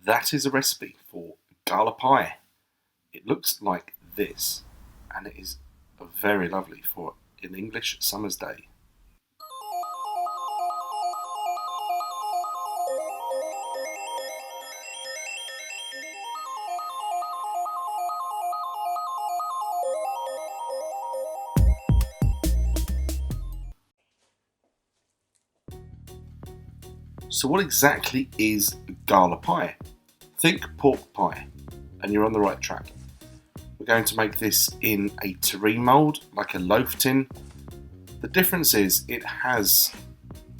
that is a recipe for gala pie. It looks like this, and it is very lovely for an English summer's day. So what exactly is gala pie? Think pork pie, and you're on the right track. We're going to make this in a terrine mould, like a loaf tin. The difference is it has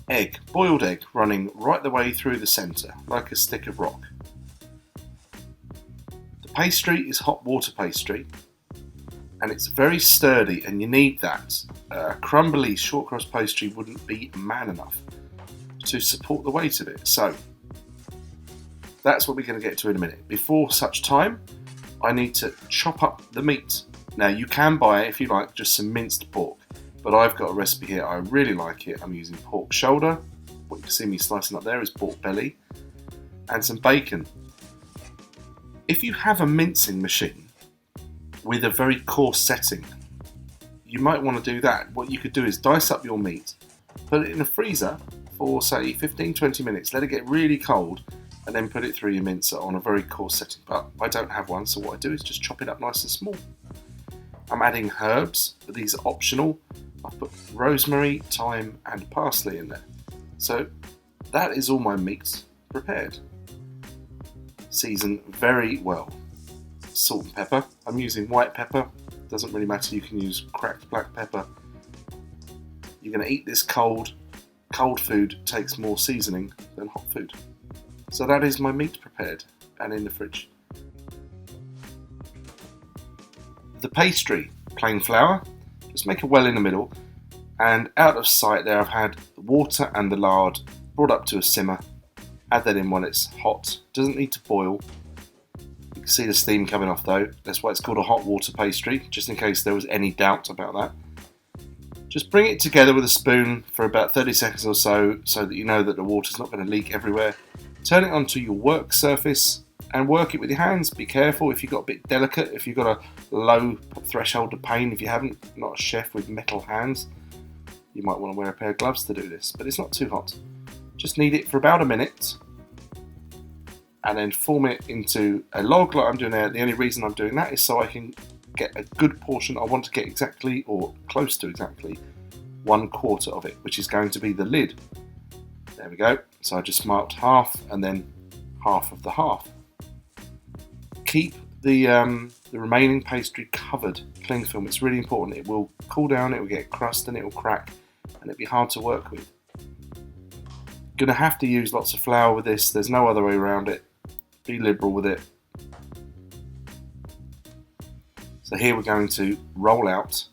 egg, boiled egg, running right the way through the centre, like a stick of rock. The pastry is hot water pastry, and it's very sturdy, and you need that. A crumbly short crust pastry wouldn't be man enough to support the weight of it. So that's what we're going to get to in a minute. Before such time, I need to chop up the meat. Now you can buy, if you like, just some minced pork, but I've got a recipe here, I really like it. I'm using pork shoulder, what you can see me slicing up there is pork belly, and some bacon. If you have a mincing machine with a very coarse setting, you might want to do that. What you could do is dice up your meat, put it in the freezer for say 15-20 minutes, let it get really cold, and then put it through your mincer on a very coarse setting. But I don't have one, so what I do is just chop it up nice and small. I'm adding herbs, but these are optional. I've put rosemary, thyme and parsley in there. So that is all my meat prepared. Season very well. Salt and pepper. I'm using white pepper. Doesn't really matter, you can use cracked black pepper. You're going to eat this cold. Cold food takes more seasoning than hot food. So that is my meat prepared and in the fridge. The pastry, plain flour, just make a well in the middle, and out of sight there I've had the water and the lard brought up to a simmer. Add that in when it's hot, doesn't need to boil. You can see the steam coming off though, that's why it's called a hot water pastry, just in case there was any doubt about that. Just bring it together with a spoon for about 30 seconds or so that you know that the water's not going to leak everywhere. Turn it onto your work surface and work it with your hands. Be careful if you've got a bit delicate, if you've got a low threshold of pain, if you haven't, not a chef with metal hands, you might want to wear a pair of gloves to do this, but it's not too hot. Just knead it for about a minute and then form it into a log like I'm doing there. The only reason I'm doing that is so I can get a good portion. I want to get exactly, or close to exactly, 1/4 of it, which is going to be the lid. There we go. So I just marked half and then half of the half. Keep the remaining pastry covered, cling film. It's really important. It will cool down, it will get crust and it will crack and it'll be hard to work with. Gonna have to use lots of flour with this. There's no other way around it. Be liberal with it. So here we're going to roll out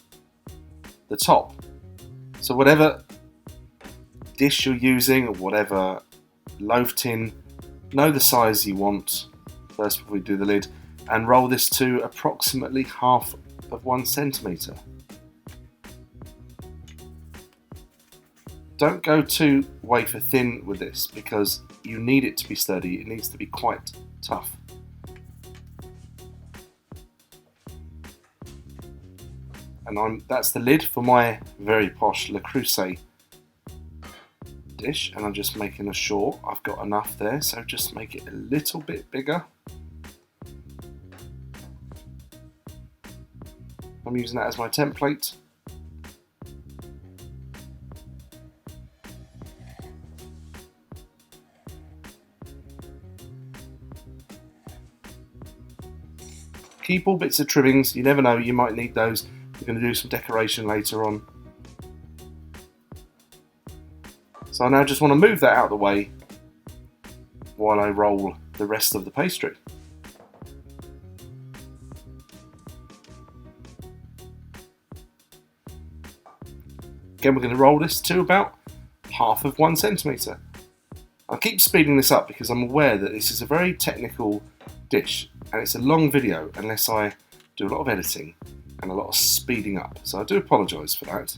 the top. So whatever dish you're using or whatever loaf tin, know the size you want first before we do the lid, and roll this to approximately 1/2 centimetre. Don't go too wafer thin with this because you need it to be sturdy. It needs to be quite tough. And that's the lid for my very posh Le Creuset dish, and I'm just making sure I've got enough there, so just make it a little bit bigger. I'm using that as my template. Keep all bits of trimmings, you never know, you might need those. We're going to do some decoration later on. So I now just want to move that out of the way while I roll the rest of the pastry. Again, we're going to roll this to about 1/2 centimetre. I'll keep speeding this up because I'm aware that this is a very technical dish and it's a long video unless I do a lot of editing and a lot of speeding up. So I do apologise for that.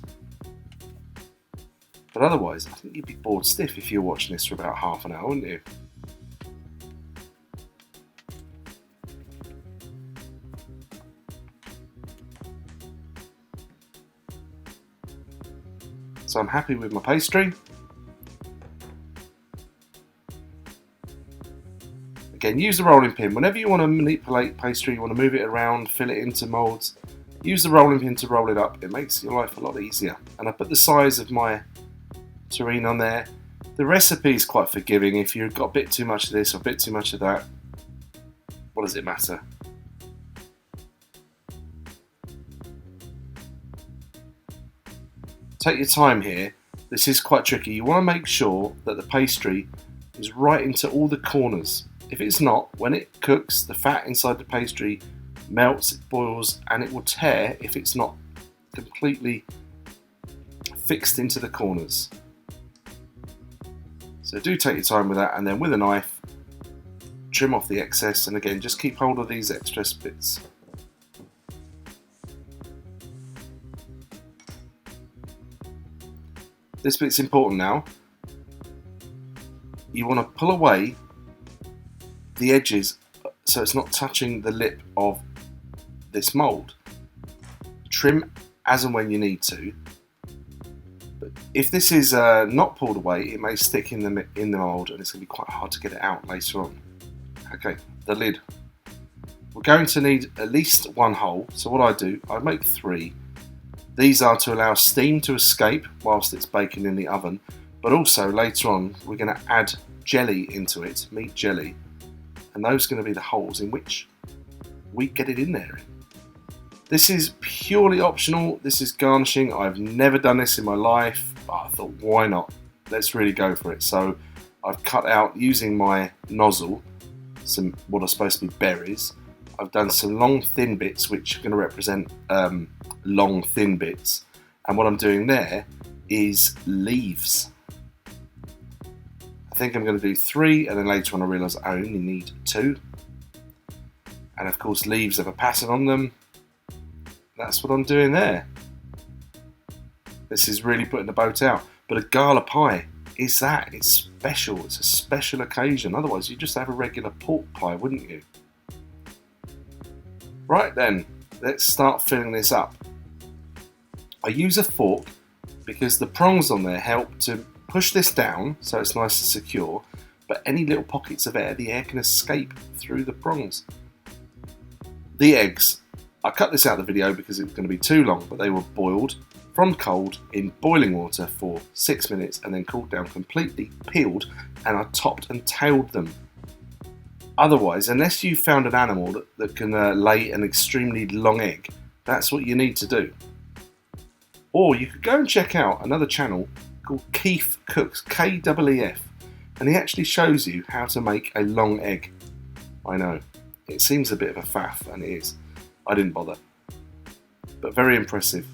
But otherwise, I think you'd be bored stiff if you were watching this for about half an hour, wouldn't you? So I'm happy with my pastry. Again, use the rolling pin. Whenever you want to manipulate pastry, you want to move it around, fill it into moulds, use the rolling pin to roll it up. It makes your life a lot easier. And I put the size of my terrine on there. The recipe is quite forgiving. If you've got a bit too much of this or a bit too much of that, what does it matter? Take your time here. This is quite tricky. You want to make sure that the pastry is right into all the corners. If it's not, when it cooks, the fat inside the pastry melts, it boils, and it will tear if it's not completely fixed into the corners. So do take your time with that, and then with a knife, trim off the excess, and again, just keep hold of these extra bits. This bit's important now. You want to pull away the edges so it's not touching the lip of this mould. Trim as and when you need to. But if this is not pulled away, it may stick in the mould, and it's going to be quite hard to get it out later on. Okay, the lid. We're going to need at least one hole. So what I do, I make 3. These are to allow steam to escape whilst it's baking in the oven, but also later on we're going to add jelly into it, meat jelly, and those are going to be the holes in which we get it in there. This is purely optional. This is garnishing. I've never done this in my life, but I thought, why not? Let's really go for it. So I've cut out, using my nozzle, some what are supposed to be berries. I've done some long thin bits which are going to represent long thin bits, and what I'm doing there is leaves. I think I'm going to do 3, and then later on I realise I only need 2, and of course leaves have a pattern on them. That's what I'm doing there. This is really putting the boat out. But a gala pie is that. It's special. It's a special occasion. Otherwise you just have a regular pork pie, wouldn't you? Right then, let's start filling this up. I use a fork because the prongs on there help to push this down so it's nice and secure, but any little pockets of air, the air can escape through the prongs. The eggs, I cut this out of the video because it was going to be too long, but they were boiled from cold in boiling water for 6 minutes and then cooled down completely, peeled, and I topped and tailed them. Otherwise, unless you found an animal that can lay an extremely long egg, that's what you need to do. Or you could go and check out another channel called Keef Cooks, K-E-E-F, and he actually shows you how to make a long egg. I know, it seems a bit of a faff, and it is. I didn't bother. But very impressive.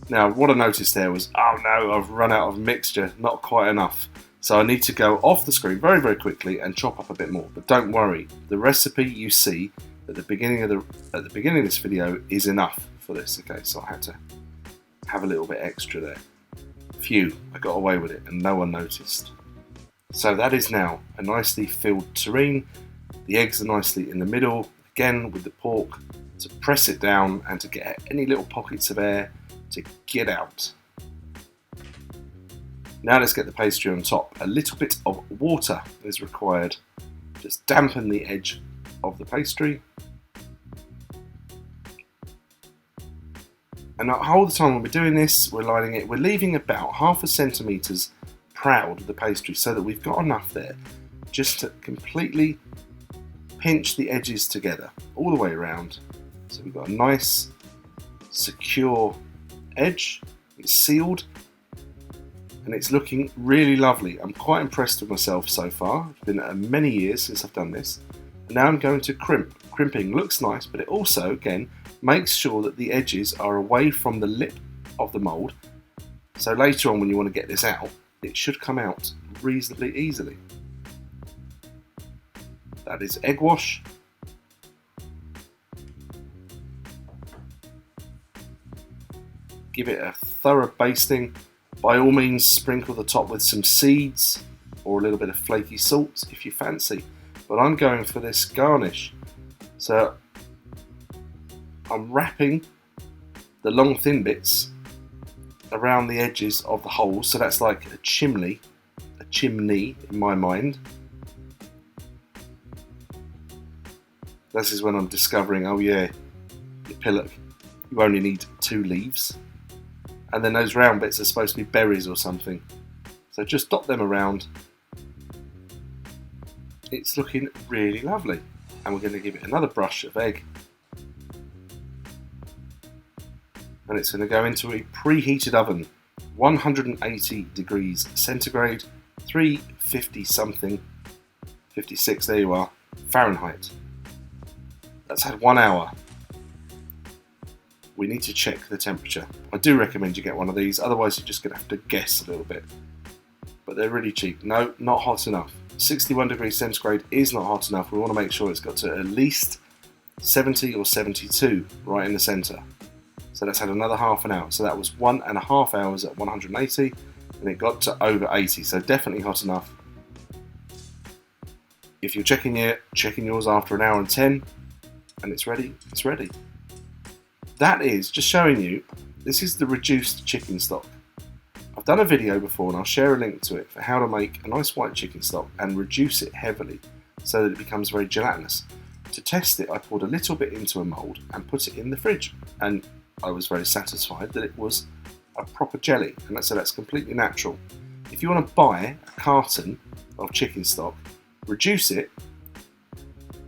Now, what I noticed there was, oh no, I've run out of mixture, not quite enough. So I need to go off the screen very, very quickly and chop up a bit more. But don't worry, the recipe you see at the beginning of this video is enough for this. Okay, so I had to have a little bit extra there. Phew, I got away with it and no one noticed. So that is now a nicely filled terrine. The eggs are nicely in the middle, again with the pork, to press it down and to get any little pockets of air to get out. Now let's get the pastry on top. A little bit of water is required. Just dampen the edge of the pastry. And the whole time when we're doing this, we're lining it, we're leaving about 0.5 centimetres proud of the pastry so that we've got enough there just to completely pinch the edges together all the way around. So we've got a nice, secure edge. It's sealed and it's looking really lovely. I'm quite impressed with myself so far. It's been many years since I've done this. And now I'm going to crimp. Crimping looks nice, but it also, again, makes sure that the edges are away from the lip of the mould. So later on when you want to get this out, it should come out reasonably easily. That is egg wash. Give it a thorough basting. By all means, sprinkle the top with some seeds or a little bit of flaky salt if you fancy. But I'm going for this garnish. So I'm wrapping the long thin bits around the edges of the holes, so that's like a chimney in my mind. This is when I'm discovering, oh yeah, your pillock, you only need 2 leaves. And then those round bits are supposed to be berries or something. So just dot them around. It's looking really lovely. And we're going to give it another brush of egg. And it's going to go into a preheated oven, 180 degrees centigrade, 350 something, 56, there you are, Fahrenheit. That's had 1 hour. We need to check the temperature. I do recommend you get one of these, otherwise you're just going to have to guess a little bit. But they're really cheap. No, not hot enough. 61 degrees centigrade is not hot enough. We want to make sure it's got to at least 70 or 72 right in the centre. So that's had another half an hour. So that was 1.5 hours at 180, and it got to over 80. So definitely hot enough. If you're checking yours after 1 hour and 10, and it's ready, it's ready. That is just showing you, this is the reduced chicken stock. I've done a video before and I'll share a link to it for how to make a nice white chicken stock and reduce it heavily so that it becomes very gelatinous. To test it, I poured a little bit into a mould and put it in the fridge, and I was very satisfied that it was a proper jelly, and so that's completely natural. If you want to buy a carton of chicken stock, reduce it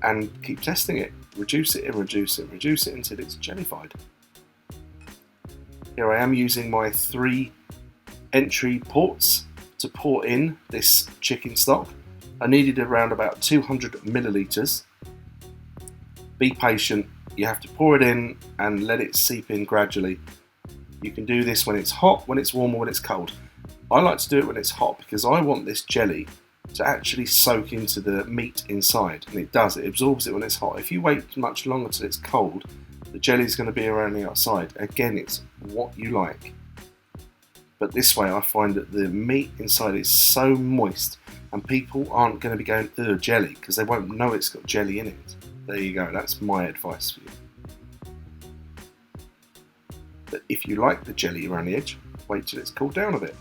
and keep testing it. Reduce it and reduce it, reduce it until it's jellified. Here I am using my 3 entry ports to pour in this chicken stock. I needed around about 200 millilitres. Be patient, you have to pour it in and let it seep in gradually. You can do this when it's hot, when it's warm, or when it's cold. I like to do it when it's hot because I want this jelly to actually soak into the meat inside, and it does, it absorbs it when it's hot. If you wait much longer till it's cold, the jelly is going to be around the outside. Again, it's what you like. But this way I find that the meat inside is so moist and people aren't going to be going, ugh, jelly, because they won't know it's got jelly in it. There you go, that's my advice for you. But if you like the jelly around the edge, wait till it's cooled down a bit.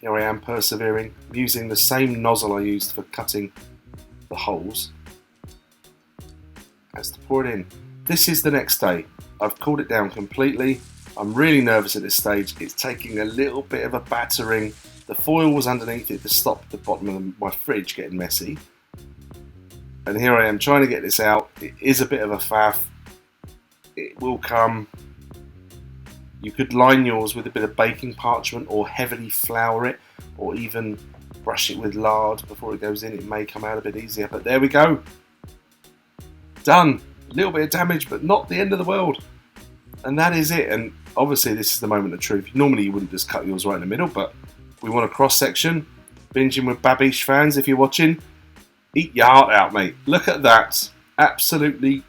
Here I am persevering, using the same nozzle I used for cutting the holes as to pour it in. This is the next day. I've cooled it down completely. I'm really nervous at this stage. It's taking a little bit of a battering. The foil was underneath it to stop the bottom of my fridge getting messy. And here I am trying to get this out. It is a bit of a faff. It will come. You could line yours with a bit of baking parchment or heavily flour it, or even brush it with lard before it goes in. It may come out a bit easier, but there we go. Done. A little bit of damage, but not the end of the world. And that is it. And obviously this is the moment of truth. Normally you wouldn't just cut yours right in the middle, but we want a cross section. Binging with Babish fans, if you're watching, eat your heart out, mate. Look at that. Absolutely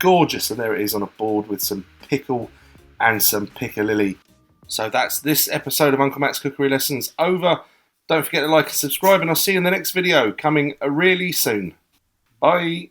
gorgeous. And there it is on a board with some pickle and some piccalilli. So that's this episode of Uncle Matt's Cookery Lessons over. Don't forget to like and subscribe, and I'll see you in the next video coming really soon. Bye.